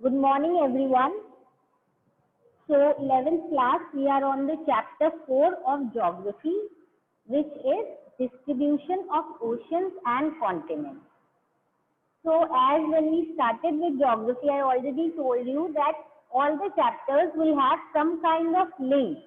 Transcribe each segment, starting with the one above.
Good morning, everyone. So, 11th class, we are on the chapter 4 of geography, which is distribution of oceans and continents. So, as when we started with geography, I already told you that all the chapters will have some kind of link.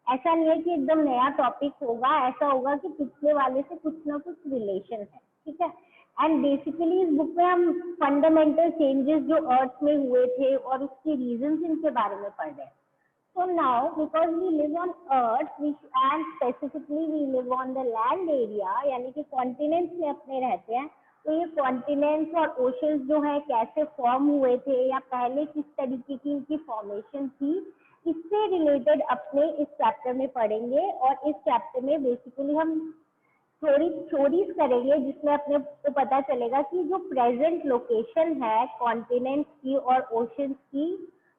ऐसा नहीं है कि एकदम नया topic होगा, ऐसा होगा कि पिछले वाले से कुछ ना कुछ रिलेशन है, ठीक है। एंड बेसिकली इस बुक में हम फंडामेंटल चेंजेस जो अर्थ में हुए थे और उसके रीजंस इनके बारे में पढ़ रहे हैं। So now, because we live on Earth, and specifically we live on the land area, यानी कि कॉन्टिनेंट्स में अपने रहते हैं, तो ये कॉन्टिनेंट्स और ओशंस जो है कैसे फॉर्म हुए थे या पहले किस तरीके की इनकी फॉर्मेशन थी, इससे रिलेटेड अपने इस चैप्टर में पढ़ेंगे। और इस चैप्टर में बेसिकली हम थोड़ी स्टोरीज करेंगे जिसमें अपने को पता चलेगा कि जो प्रेजेंट लोकेशन है कॉन्टिनेंट्स की और ओशंस की,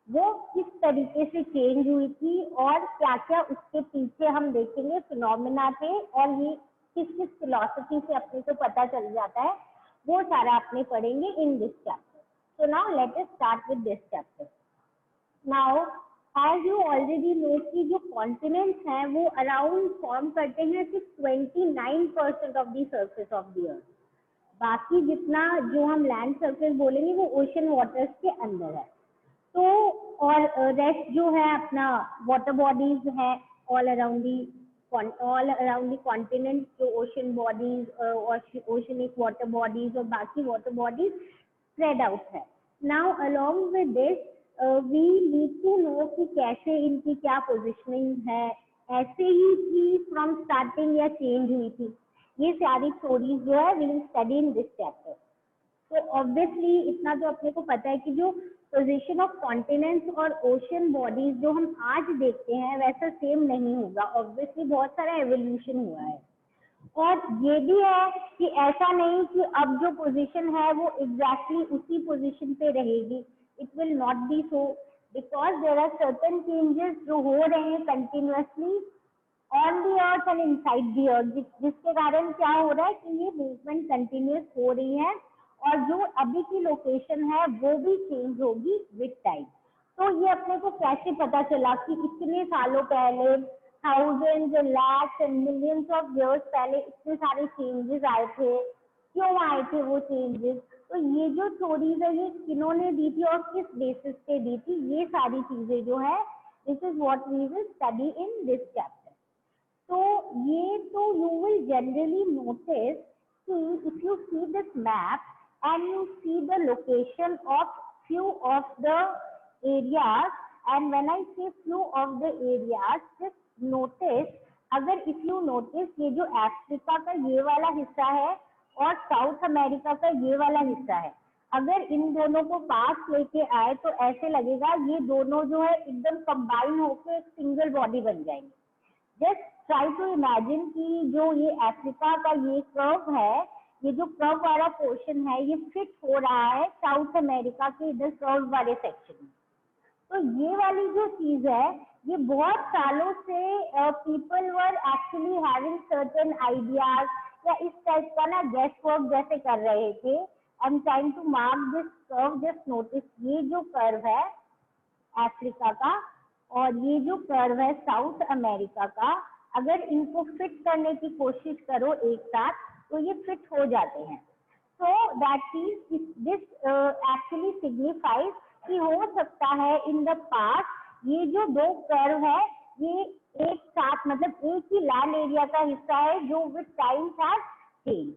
वो किस तरीके से चेंज हुई थी और क्या क्या उसके पीछे हम देखेंगे फिनोमेना थे, और ये किस किस फिलॉसफी से अपने को पता चल जाता है, वो सारा अपने पढ़ेंगे in this chapter. So now let us start with this chapter. Now as you already know कि जो कॉन्टिनेंट्स हैं वो अराउंड फॉर्म करते हैं सिर्फ 29% of the surface of the अर्थ। बाकी जितना जो हम लैंड सर्फेस बोलेंगे वो ओशन वाटर्स के अंदर है। तो और रेस्ट जो है अपना वाटर बॉडीज है ऑल अराउंड दी कॉन्टिनेंट, जो ocean bodies oceanic water bodies और बाकी वाटर बॉडीज स्प्रेड आउट है। Now along with this we need to know कि कैसे इनकी क्या पोजिशनिंग है, ऐसे ही थी फ्रॉम स्टार्टिंग या चेंज हुई थी, ये सारी स्टोरीज जो है will study in this chapter. तो ऑब्वियसली इतना तो अपने को पता है कि जो पोजीशन ऑफ कॉन्टिनेंट्स और ओशन बॉडीज जो हम आज देखते हैं वैसा सेम नहीं होगा। ऑब्वियसली बहुत सारा एवोल्यूशन हुआ है, और ये भी है कि ऐसा नहीं कि अब जो पोजीशन है वो एग्जैक्टली उसी पोजीशन पे रहेगी। It will not be so, because there are certain changes जो हो रहे हैं continuously on the earth and inside the earth, जिसके कारण क्या हो रहा है कि ये मूवमेंट कंटिन्यूअस हो रही है, और जो अभी की लोकेशन है वो भी चेंज होगी विद टाइम। तो ये अपने को कैसे पता चला कि इतने सालों पहले, thousands and lakhs and millions of years पहले इतने सारे चेंजेस आए थे, क्यों आए थे वो चेंजेस, तो ये जो स्टोरीज है ये किन्होंने दी थी और किस बेसिस पे दी थी, ये सारी चीजें जो है this is what we will study in this chapter. तो ये तो यू विल जनरली नोटिस कि if you see this map and you see the location of few of the areas, and when I say few of the areas, just notice, अगर if you notice ये जो Africa का ये वाला हिस्सा है और साउथ अमेरिका का ये वाला हिस्सा है, अगर इन दोनों को पास लेके आए तो ऐसे लगेगा ये दोनों जो है एकदम कंबाइन होकर एक सिंगल बॉडी बन जाएंगे। जस्ट ट्राई टू इमेजिन कि जो ये अफ्रीका का ये कर्व है, ये जो कर्व वाला पोर्शन है ये फिट हो रहा है साउथ अमेरिका के इधर कर्व वाले सेक्शन में। तो ये वाली जो चीज है ये बहुत सालों से people were actually having certain ideas या इस टाइप का ना गेस वर्क जैसे कर रहे थे। I am trying to mark this curve, just notice ये जो कर्व है अफ्रीका का और ये जो कर्व है साउथ अमेरिका का, अगर इनको फिट करने की कोशिश करो एक साथ तो ये फिट हो जाते हैं। So that means this actually signifies कि हो सकता है इन द पास्ट ये जो दो कर्व है ये एक साथ, मतलब एक ही लैंड एरिया का हिस्सा है जो with time has change.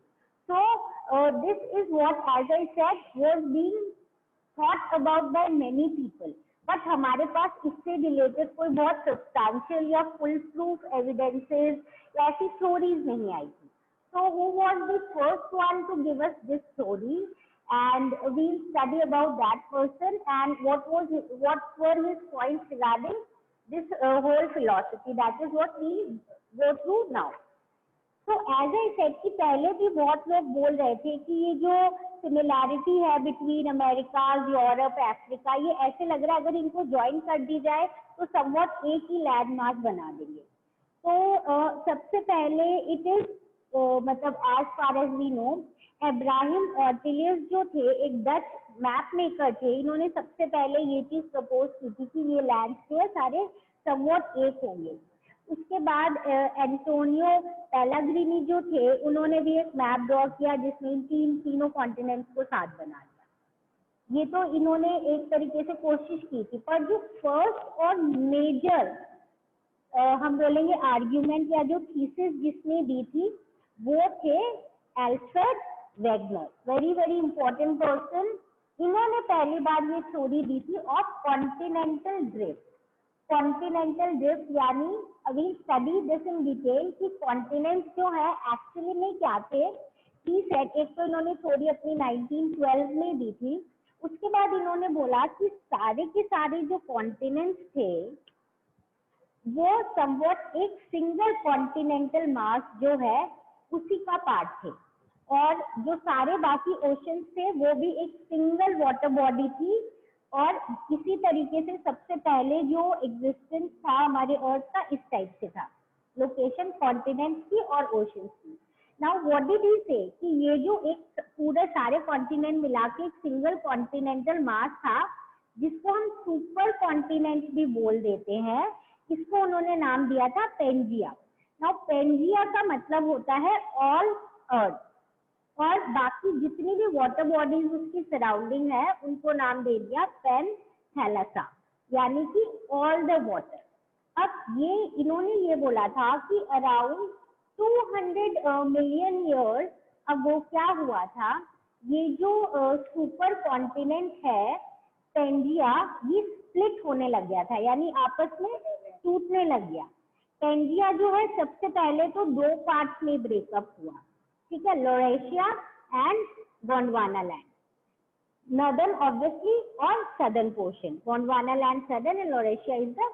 So this is what as I said was being thought about by many people, but हमारे पास इससे रिलेटेड कोई बहुत सब्सटैंशियल या फुल प्रूफ एविडेंसेस या ऐसी स्टोरीज नहीं आई थी। So who was the first one to give us this story, and we'll study about that person and what were his points regarding this whole philosophy. That is what we go through now. So as I said कि पहले भी बहुत लोग बोल रहे थे कि ये जो सिमिलैरिटी है बिटवीन अमेरिका, यूरोप, अफ्रीका, ये ऐसे लग रहा है अगर इनको ज्वाइन कर दी जाए तो समवट एक ही लैंड मास बना देंगे। तो सबसे पहले इट इज मतलब as far as we know, Abraham Ortelius जो थे एक डच मैप मेकर थे, इन्होंने सबसे पहले ये चीज प्रपोज की थी कि ये लैंड्स थे सारे समवॉट एक होंगे। उसके बाद एंटोनियो पेलाग्रीनी जो थे, उन्होंने भी एक मैप ड्रॉ किया जिसमें तीनों कॉन्टिनेंट्स को साथ बना दिया। ये तो इन्होंने एक तरीके से कोशिश की थी, पर जो फर्स्ट और मेजर हम बोलेंगे आर्ग्यूमेंट या जो थीसिस जिसने दी थी वो थे Alfred Wegener, very very important person. इन्होंने पहली बार ये थ्योरी दी थी of continental drift. Continental drift यानी अभी स्टडी दिस इन डिटेल कि कॉन्टिनेंट्स जो है एक्चुअली में क्या थे। ही सेट, एक तो इन्होंने थ्योरी अपनी 1912 में दी थी। उसके बाद इन्होंने बोला कि सारे के सारे जो कॉन्टिनेंट्स थे वो समवॉट एक सिंगल कॉन्टिनेंटल मास जो है उसी का पार्ट थे, और जो सारे बाकी ओशंस थे वो भी एक सिंगल वाटर बॉडी थी। और इसी तरीके से सबसे पहले जो एग्जिस्टेंस था हमारे अर्थ का इस टाइप से था, लोकेशन कॉन्टिनेंट्स की और ओशंस की। नाउ व्हाट डिड ही से कि ये जो एक पूरे सारे कॉन्टिनेंट मिला के एक सिंगल कॉन्टिनेंटल मास था जिसको हम सुपर कॉन्टिनेंट भी बोल देते हैं, इसको उन्होंने नाम दिया था पेंजिया। नाउ पेंजिया का मतलब होता है ऑल अर्थ, और बाकी जितनी भी वाटर बॉडीज उसकी सराउंडिंग है उनको नाम दे दिया पेनथैलेसा, यानी कि ऑल द वाटर। अब ये इन्होंने ये बोला था कि अराउंड 200 मिलियन ईयर्स अगो क्या हुआ था, ये जो सुपर कॉन्टिनेंट है पेंजिया, ये स्प्लिट होने लग गया था, यानी आपस में टूटने लग गया। पेंजिया जो है सबसे पहले तो दो पार्ट्स में ब्रेकअप हुआ, ठीक है, Laurasia and Gondwana land, northern obviously और southern portion. Gondwana land southern and Laurasia is the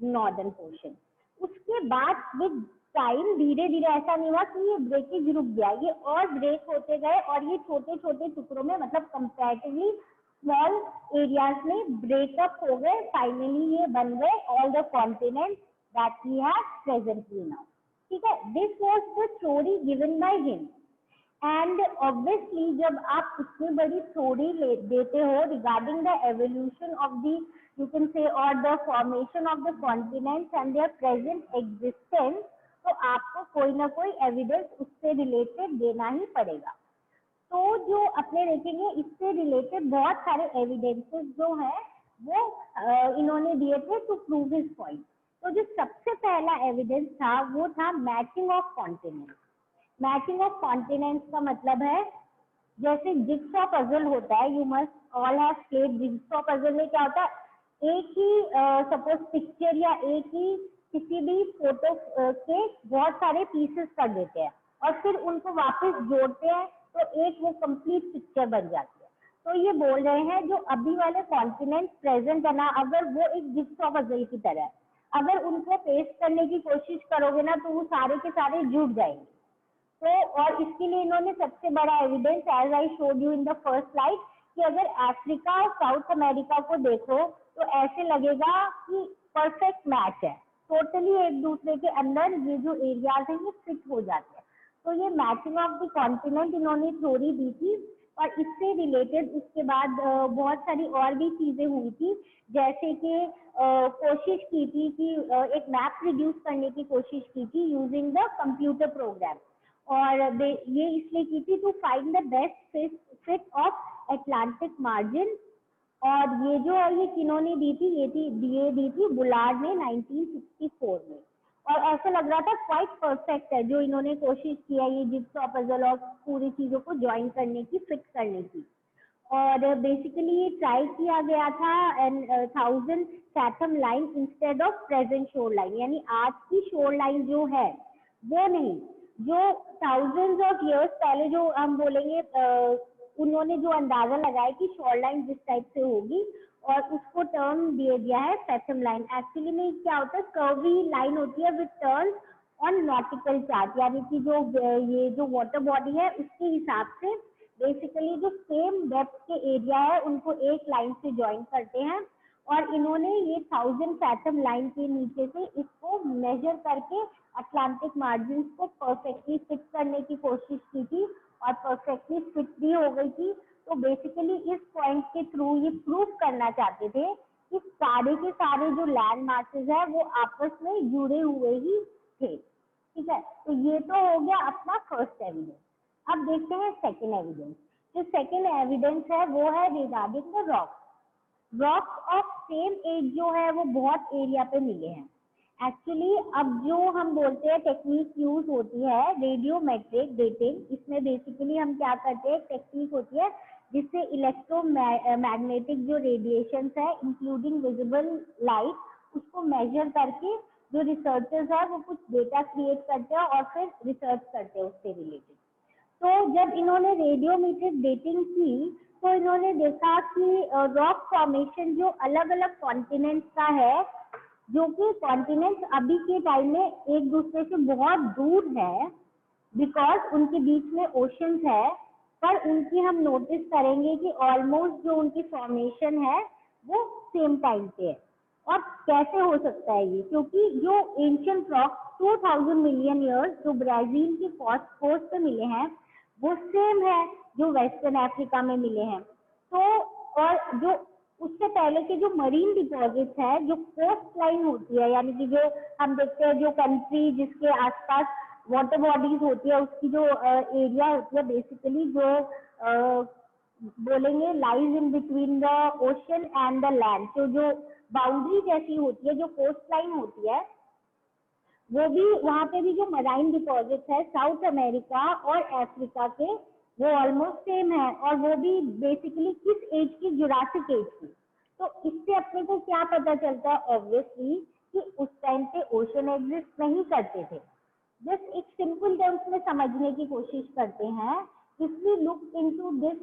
northern portion. उसके बाद विद टाइम धीरे धीरे ऐसा नहीं हुआ कि ये ब्रेकेज रुक गया, ये और ब्रेक होते गए और ये छोटे छोटे टुकड़ों में, मतलब कंपैरेटिवली स्मॉल एरियाज में ब्रेकअप हो गए। फाइनली ये बन गए all the continent that we have presently now, ठीक है। This was the theory given by him, and obviously जब आप इतनी बड़ी थ्योरी देते हो regarding the evolution of the, you can say, और the formation of the continents and their present existence, तो आपको कोई ना कोई एविडेंस उससे रिलेटेड देना ही पड़ेगा। तो जो अपने देखेंगे इससे रिलेटेड बहुत सारे एविडेंसेस जो है वो इन्होंने दिए थे टू प्रूव हिज पॉइंट। तो जो सबसे पहला एविडेंस था वो था matching of continents. Matching of continents का मतलब है जैसे जिग्सॉ पजल होता है, you must all have played jigsaw puzzle में क्या होता है, एक ही सपोज पिक्चर या एक ही किसी भी फोटो के बहुत सारे पीसेस कर देते हैं और फिर उनको वापस जोड़ते हैं तो एक वो कंप्लीट पिक्चर बन जाती है। तो ये बोल रहे हैं जो अभी वाले कॉन्टिनेंट प्रेजेंट है ना, अगर वो एक जिग्सॉ पजल की तरह है, अगर उनको पेस्ट करने की कोशिश करोगे ना तो वो सारे के सारे जुड़ जाएंगे। तो और इसके लिए इन्होंने सबसे बड़ा evidence, as I showed you in the first slide, कि अगर अफ्रीका और साउथ अमेरिका को देखो तो ऐसे लगेगा कि परफेक्ट मैच है, टोटली एक दूसरे के अंदर ये जो एरियाज हैं ये फिट हो जाते हैं। तो ये मैचिंग ऑफ द कॉन्टिनेंट इन्होंने थ्योरी दी थी, और इससे रिलेटेड उसके बाद बहुत सारी और भी चीजें हुई थी, जैसे कि कोशिश की थी कि एक मैप रिड्यूस करने की कोशिश की थी यूजिंग द कंप्यूटर प्रोग्राम, और ये इसलिए की थी to find the best fit of Atlantic margin. और ये जो है ये किन्होंने दी थी, ये दी थी बुलार्ड ने 1964 में, और ऐसा लग रहा था क्वाइट परफेक्ट है जो इन्होंने कोशिश किया ये जिग्सॉ पजल और पूरी चीजों को ज्वाइन करने की, फिक्स करने की। और बेसिकली ये ट्राई किया गया था and 1000 fathom line instead of present shore line, यानी आज की शोर लाइन जो है वो नहीं, जो थाउजेंड्स ऑफ इयर्स पहले जो हम बोलेंगे उन्होंने जो अंदाजा लगाया कि शोर लाइन जिस टाइप से होगी, और उसको टर्म दिया गया है फैथम लाइन। एक्चुअली में क्या होता है, कर्वी लाइन होती है with turn on nautical chart, यानी कि जो ये जो वाटर बॉडी है उसके हिसाब से बेसिकली जो सेम डेप्थ के एरिया है उनको एक लाइन से ज्वाइन करते हैं। और इन्होंने ये 1000 फैथम लाइन के नीचे से इसको मेजर करके अटलांटिक मार्जिन को परफेक्टली फिट करने की कोशिश की थी, और परफेक्टली फिट भी हो गई थी। तो बेसिकली इस पॉइंट के थ्रू ये प्रूव करना चाहते थे कि सारे के सारे जो लैंड मासेस है वो आपस में जुड़े हुए ही थे। ठीक है, तो ये तो हो गया अपना फर्स्ट एविडेंस। अब देखते हैं सेकेंड एविडेंस। जो सेकेंड एविडेंस है वो है regarding the rocks of same age जो है वो बहुत एरिया पे मिले हैं। एक्चुअली अब जो हम बोलते हैं टेक्निक यूज होती है रेडियोमेट्रिक डेटिंग, इसमें बेसिकली हम क्या करते हैं, टेक्निक होती है जिससे इलेक्ट्रोमैग्नेटिक जो रेडिएशंस है इंक्लूडिंग विजिबल लाइट उसको मेजर करके जो रिसर्चर्स है वो कुछ डेटा क्रिएट करते हैं और फिर रिसर्च करते हैं उससे रिलेटेड। तो जब इन्होंने रेडियोमेट्रिक डेटिंग की तो इन्होंने देखा कि रॉक फॉर्मेशन जो अलग अलग कॉन्टिनेंट्स का है, जो कि कॉन्टिनेंट्स अभी के टाइम में एक दूसरे से बहुत दूर है बिकॉज उनके बीच में ओशंस है, पर उनकी हम नोटिस करेंगे कि ऑलमोस्ट जो उनकी फॉर्मेशन है वो सेम टाइम पे है। और कैसे हो सकता है ये, क्योंकि जो एंशिएंट रॉक 2000 मिलियन ईयर्स जो ब्राजील की कोस्ट पे मिले हैं वो सेम है जो वेस्टर्न अफ्रीका में मिले हैं। तो और जो उससे पहले के जो मरीन डिपॉजिट्स है, जो कोस्ट लाइन होती है, यानी कि जो हम देखते हैं जो कंट्री जिसके आसपास वाटर बॉडीज होती है उसकी जो एरिया होती है बेसिकली जो बोलेंगे lies in between the ocean and the land, तो जो बाउंड्री जैसी होती है, जो कोस्ट लाइन होती है, वो भी वहाँ पे भी जो मराइन डिपॉजिट्स है साउथ अमेरिका और अफ्रीका के वो ऑलमोस्ट सेम है, और वो भी बेसिकली किस एज की, जुरासिक एज की। तो इससे अपने को क्या पता चलता है ऑब्वियसली कि उस टाइम पे ओशन एग्जिस्ट नहीं करते थे। जस्ट एक सिंपल टर्म्स में समझने की कोशिश करते हैं। If we look into this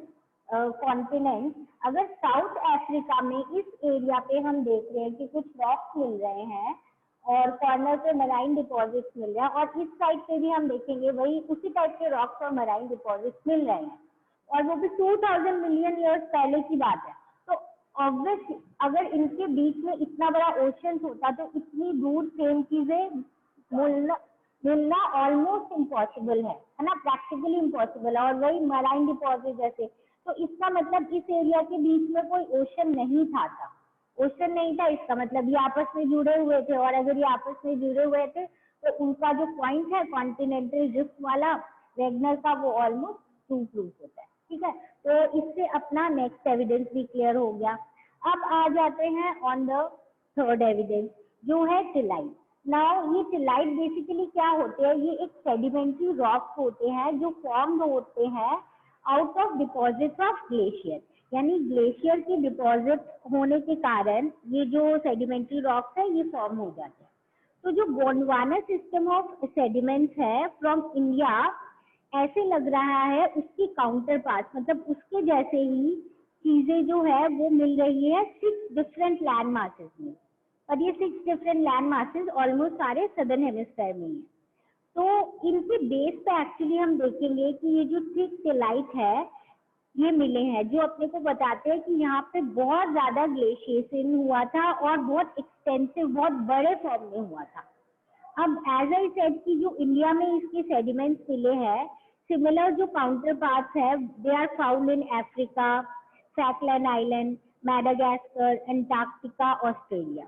continent, अगर साउथ अफ्रीका में इस एरिया पे हम देख रहे हैं कि कुछ रॉक्स मिल रहे हैं और कॉर्नर पे मराइन डिपॉजिट्स मिल रहे हैं, और इस साइड पे भी हम देखेंगे वही उसी टाइप के रॉक्स और मराइन डिपॉजिट्स मिल रहे हैं, और वो भी 2000 मिलियन ईयर्स पहले की बात है। तो ऑब्वियसली अगर इनके बीच में इतना बड़ा ओशन होता तो इतनी दूर सेम चीजें मिलना ऑलमोस्ट इम्पॉसिबल है ना, प्रैक्टिकली इम्पॉसिबल है। और वही मराइन डिपॉजिट जैसे, तो इसका मतलब इस एरिया के बीच में कोई ओशन नहीं था। ओशन नहीं था इसका मतलब ये आपस में जुड़े हुए थे, और अगर ये आपस में जुड़े हुए थे तो उनका जो पॉइंट है कॉन्टिनेंटल ड्रिफ्ट वाला वेगनर का वो ऑलमोस्ट प्रूफ होता है। ठीक है, तो इससे अपना नेक्स्ट एविडेंस भी क्लियर हो गया। अब आ जाते हैं ऑन द थर्ड एविडेंस जो है टिलाइट। नाउ ये टिलाइट बेसिकली क्या होते हैं, ये एक सेडिमेंट्री रॉक्स होते हैं जो फॉर्म होते हैं out of deposits of glacier, यानी ग्लेशियर के डिपॉजिट होने के कारण ये जो सेडिमेंट्री रॉक्स है ये फॉर्म हो जाते हैं। तो जो गोंडवाना सिस्टम ऑफ सेडिमेंट्स है फ्रॉम इंडिया, ऐसे लग रहा है उसकी काउंटर पार्ट, मतलब उसके जैसे ही चीजें जो है वो मिल रही है 6 डिफरेंट लैंड मासेस में, और ये 6 डिफरेंट लैंड मासेस ऑलमोस्ट सारे सदर्न हेमिस्फीयर में है। तो इनके बेस पे एक्चुअली हम देखेंगे कि ये जो थिक टिलाइट है ये मिले हैं, जो अपने को बताते हैं कि यहाँ पे बहुत ज्यादा ग्लेशिएशन हुआ था और बहुत एक्सटेंसिव, बहुत बड़े फॉर्म में हुआ था। अब एज आई सेड कि जो इंडिया में इसके सेडिमेंट्स मिले हैं, सिमिलर जो काउंटर पार्ट्स है they are found in Africa, Falkland island, Madagascar, Antarctica, Australia.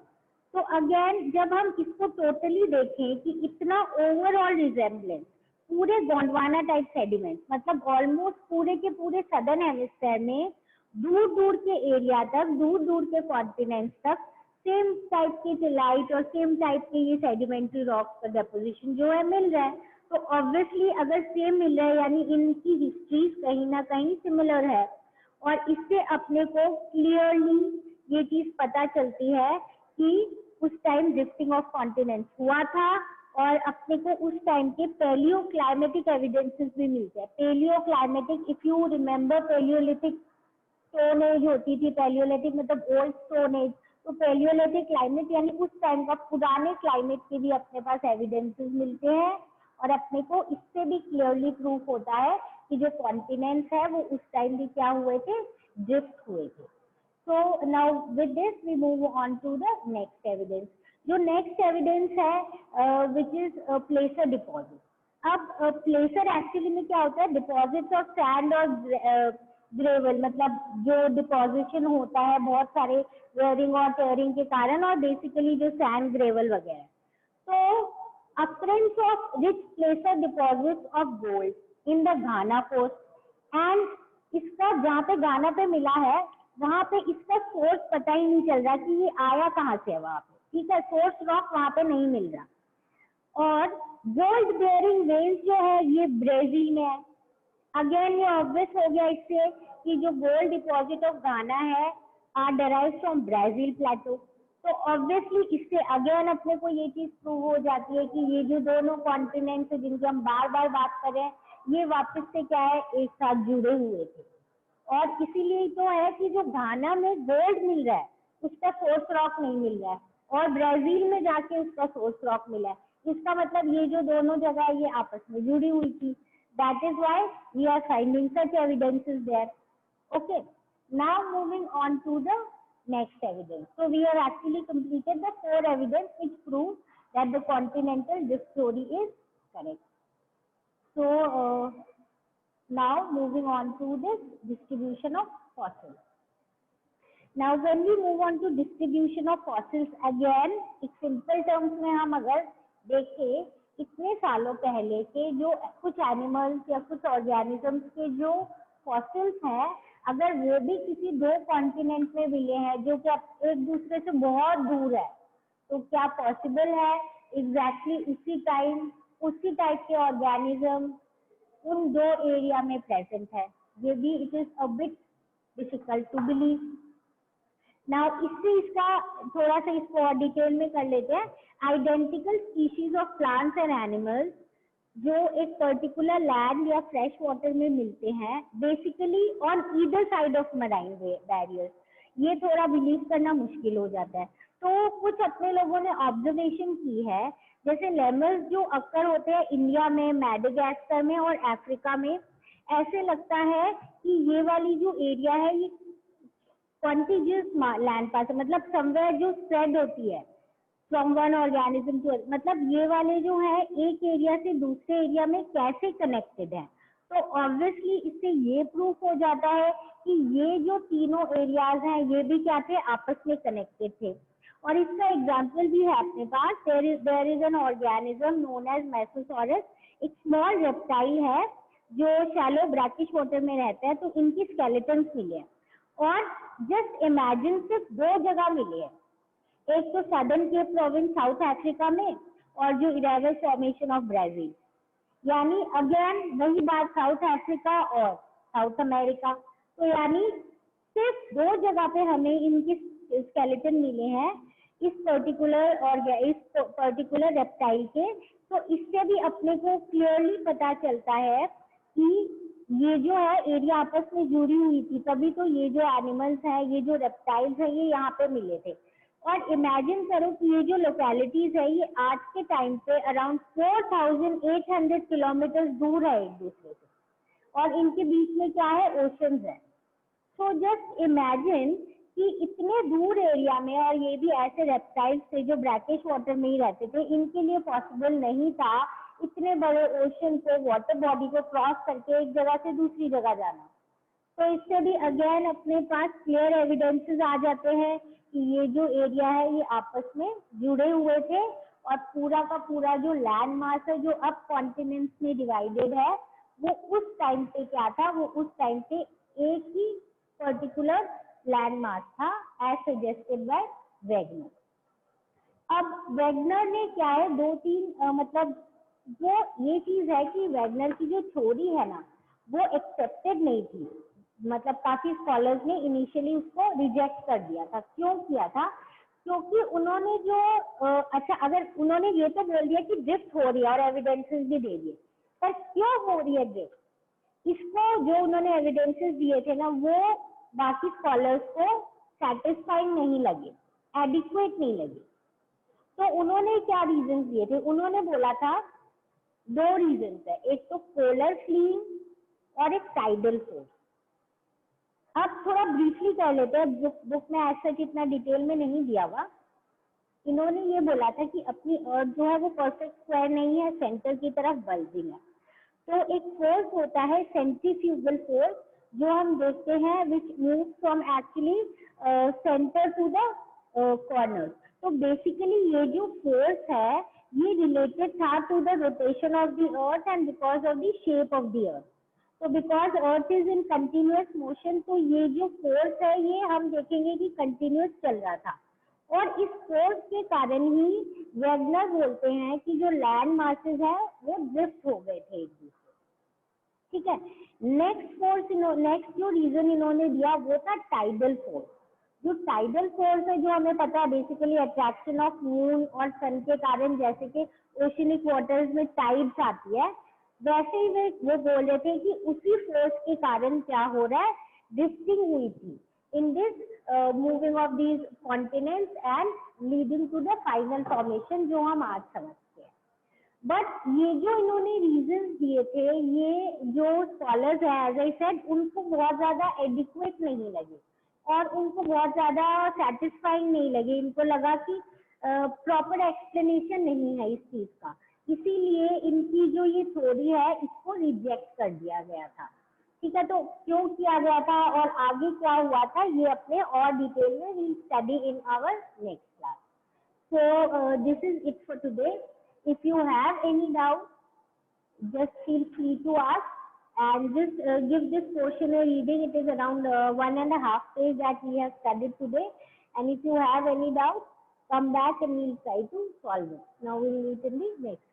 तो अगेन जब हम इसको टोटली देखें कि इतना ओवरऑल रिजेम्बलेंस पूरे गोंडवाना टाइप सेडिमेंट, मतलब ऑलमोस्ट पूरे के पूरे सदर्न हेमिस्फीयर में दूर दूर के एरिया तक, दूर दूर के कॉन्टिनेंट्स तक सेम टाइप की टिलाइट और सेम टाइप के ये सेडिमेंट्री रॉक्स का डेपोजिशन जो है मिल रहा है। तो ऑब्वियसली अगर सेम मिल रहा है यानी इनकी हिस्ट्रीज कहीं ना कहीं सिमिलर है, और इससे अपने को क्लियरली ये चीज पता चलती है कि उस टाइम ड्रिफ्टिंग ऑफ कॉन्टिनेंट्स हुआ था, और अपने को उस टाइम के पैलियो क्लाइमेटिक एविडेंसेस भी मिलते हैं। Palaeoclimatic, if you remember palaeolithic stone age होती थी, पैलियोलिथिक मतलब ओल्ड स्टोन एज, तो पैलियोलिथिक क्लाइमेट यानी उस टाइम का पुराने क्लाइमेट के भी अपने पास एविडेंसेस मिलते हैं, और अपने को इससे भी क्लियरली प्रूफ होता है कि जो कॉन्टिनेंट्स है वो उस टाइम भी क्या हुए थे, ड्रिफ्ट हुए थे। So now with this we move on to the next evidence. जो next evidence है which is placer deposit. अब placer एक्चुअली में क्या होता है, डिपॉजिट्स ऑफ सैंड और ग्रेवल मतलब जो डिपोजिशन होता है बहुत सारे वेयरिंग और टेयरिंग के कारण, और बेसिकली जो सैंड ग्रेवल वगैरह। तो occurrence of rich placer deposits of gold in the Ghana coast, and इसका जहाँ पे गाना पे मिला है वहाँ पे इसका सोर्स पता ही नहीं चल रहा कि ये आया कहाँ से है वहाँ पे, ठीक है, सोर्स रॉक वहाँ पे नहीं मिल रहा। और गोल्ड बेयरिंग वेन्स जो है ये ब्राजील में है। अगेन ये ऑब्वियस हो गया इससे कि जो गोल्ड डिपॉजिट ऑफ गाना है आर डेराइव फ्रॉम ब्राजील प्लेटो। तो ऑब्वियसली इससे अगेन अपने को ये चीज प्रूव हो जाती है कि ये जो दोनों कॉन्टिनेंट जिनकी हम बार बार बात कर रहे हैं ये वापस से क्या है, एक साथ जुड़े हुए थे। और इसीलिए तो है कि जो घाना में गोल्ड मिल रहा है उसका सोर्स रॉक नहीं मिल रहा है, और ब्राजील में जाके उसका सोर्स रॉक मिला है। इसका मतलब ये जो दोनों जगह है ये आपस में जुड़ी हुई थी। That is why we are finding such evidences there. Okay. Now moving on to the next evidence. So we have actually completed the 4 evidence which prove that the continental drift theory is correct. So now moving on to this distribution of fossils. Now when we move on to distribution of fossils, again एक simple terms में हम अगर देखें इतने सालों पहले के जो कुछ एनिमल्स या कुछ ऑर्गेनिजम्स के जो फॉसिल्स हैं, अगर वो भी किसी 2 कॉन्टिनेंट में मिले हैं जो कि एक दूसरे से बहुत दूर है, तो क्या पॉसिबल है एग्जैक्टली उसी टाइप के ऑर्गेनिज्म उन 2 एरिया में प्रेजेंट है? ये भी it is a bit difficult to believe. Now इसका थोड़ा सा इसको और डिटेल में कर लेते हैं। Identical species of plants and animals जो एक पर्टिकुलर लैंड या फ्रेश वाटर में मिलते हैं, basically on either side of marine barriers, ये थोड़ा बिलीव करना मुश्किल हो जाता है। तो कुछ अपने लोगों ने ऑब्जर्वेशन की है, जैसे लेमर्स जो अक्सर होते हैं इंडिया में, मैडागास्कर में और अफ्रीका में, ऐसे लगता है कि ये वाली जो एरिया है ये कॉन्टिजियस लैंड पास है, मतलब समवेयर जो स्प्रेड होती है फ्रॉम वन ऑर्गेनिज्म टू, मतलब ये वाले जो है एक एरिया से दूसरे एरिया में कैसे कनेक्टेड है। तो ऑब्वियसली इससे ये प्रूफ हो जाता है कि ये जो तीनों एरियाज हैं ये भी क्या थे, आपस में कनेक्टेड थे। और इसका एग्जाम्पल भी है अपने पास। There is an organism known as Mesosaurus, एक स्मॉल रेप्टाइल है जो शैलो ब्रैकिश वाटर में रहता है। तो इनकी स्केलेटन्स मिले हैं, और जस्ट इमेजिन सिर्फ 2 जगह मिले हैं, एक तो southern Cape province South Africa में और जो इरेवल फॉर्मेशन ऑफ ब्राजील, यानी अगेन वही बात साउथ अफ्रीका और साउथ अमेरिका। तो यानी सिर्फ 2 जगह पे हमें इनकी स्केलेटन मिले हैं इस पर्टिकुलर रेप्टाइल के। तो इससे भी अपने को क्लियरली पता चलता है कि ये जो है एरिया आपस में जुड़ी हुई थी, तभी तो ये जो एनिमल्स हैं, ये जो रेप्टाइल्स हैं, ये यहाँ पे मिले थे। और इमेजिन करो कि ये जो लोकेलिटीज है ये आज के टाइम पे अराउंड 4800 किलोमीटर दूर है एक दूसरे से, और इनके बीच में क्या है, ओशंस है। सो जस्ट इमेजिन कि इतने दूर एरिया में, और ये भी ऐसे रेप्टाइल्स थे जो ब्रैकिश वाटर में ही रहते थे, इनके लिए पॉसिबल नहीं था इतने बड़े ओशन को, वाटर बॉडी को क्रॉस करके एक जगह से दूसरी जगह जाना। तो इससे भी अगेन अपने पास क्लियर एविडेंसेस आ जाते हैं कि ये जो एरिया है ये आपस में जुड़े हुए थे, और पूरा का पूरा जो लैंड मास है जो अब कॉन्टिनेंट्स में डिवाइडेड है, वो उस टाइम पे क्या था, वो उस टाइम पे एक ही पर्टिकुलर लैंड मास था, एज सजेस्टेड बाय वेगनर। अब वेगनर ने क्या है 2-3 मतलब वो ये चीज है कि वेगनर की जो थ्योरी है ना वो एक्सेप्टेड नहीं थी, मतलब काफी स्कॉलर्स ने इनिशियली उसको रिजेक्ट कर दिया था। क्यों किया था? क्योंकि उन्होंने जो अच्छा, अगर उन्होंने ये तो बोल दिया कि ड्रिफ्ट हो रही है और एविडेंसेस भी दे दिए, पर क्यों हो रही है ड्रिफ्ट, इसको जो उन्होंने एविडेंसेस दिए थे ना वो बाकी स्कॉलर्स को सेटिस्फाइंग नहीं लगे, एडिक्वेट नहीं लगे। तो उन्होंने क्या रीजन दिए थे? उन्होंने बोला था 2 रीजन है, एक तो पोलर फ्लीइंग और एक टाइडल फोर्स। अब थोड़ा ब्रीफली कर लेते हैं, बुक में ऐसा इतना डिटेल में नहीं दिया हुआ। इन्होंने ये बोला था कि अपनी अर्थ जो है वो परफेक्ट स्क्वायर नहीं है, सेंटर की तरफ बल्जिंग है। तो एक फोर्स होता है सेंट्रीफ्यूगल फोर्स, जो हम देखते हैं which move from actually centre to the corner. तो बेसिकली ये जो फोर्स है ये रिलेटेड था to the rotation of the earth and because of the shape of the earth. तो because earth is in continuous motion, तो ये जो फोर्स है ये हम देखेंगे कि कंटिन्यूअस चल रहा था, और इस फोर्स के कारण ही वेगनर बोलते हैं कि जो लैंड मासेस है वो ड्रिफ्ट हो गए थे एक दूसरे। ठीक है, नेक्स्ट जो रीजन इन्होंने दिया वो था टाइडल फोर्स। जो टाइडल फोर्स है जो हमें पता है बेसिकली अट्रैक्शन ऑफ मून और सन के कारण, जैसे कि ओशनिक वाटर्स में टाइड्स आती है, वैसे ही वो बोल रहे थे कि उसी फोर्स के कारण क्या हो रहा है, ड्रिफ्टिंग हुई थी in this moving of these continents and leading to the final formation जो हम आज समझते हैं। बट ये जो इन्होंने रीजंस दिए थे, ये जो स्कॉलर्स है एज आई सेड उनको बहुत ज्यादा एडिक्वेट नहीं लगे और उनको बहुत ज्यादा सेटिस्फाइंग नहीं लगे। इनको लगा कि प्रॉपर एक्सप्लेनेशन नहीं है इस चीज का, इसीलिए इनकी जो ये थ्योरी है इसको रिजेक्ट कर दिया गया था। ठीक है, तो क्यों किया गया था और आगे क्या हुआ था ये अपने और डिटेल में we study in our next class. So this is it for today. If you have any doubt, just feel free to ask and just give this portion a reading. It is around 1.5 page that we have studied today. And if you have any doubt, come back and we'll try to solve it. Now we'll meet in the next.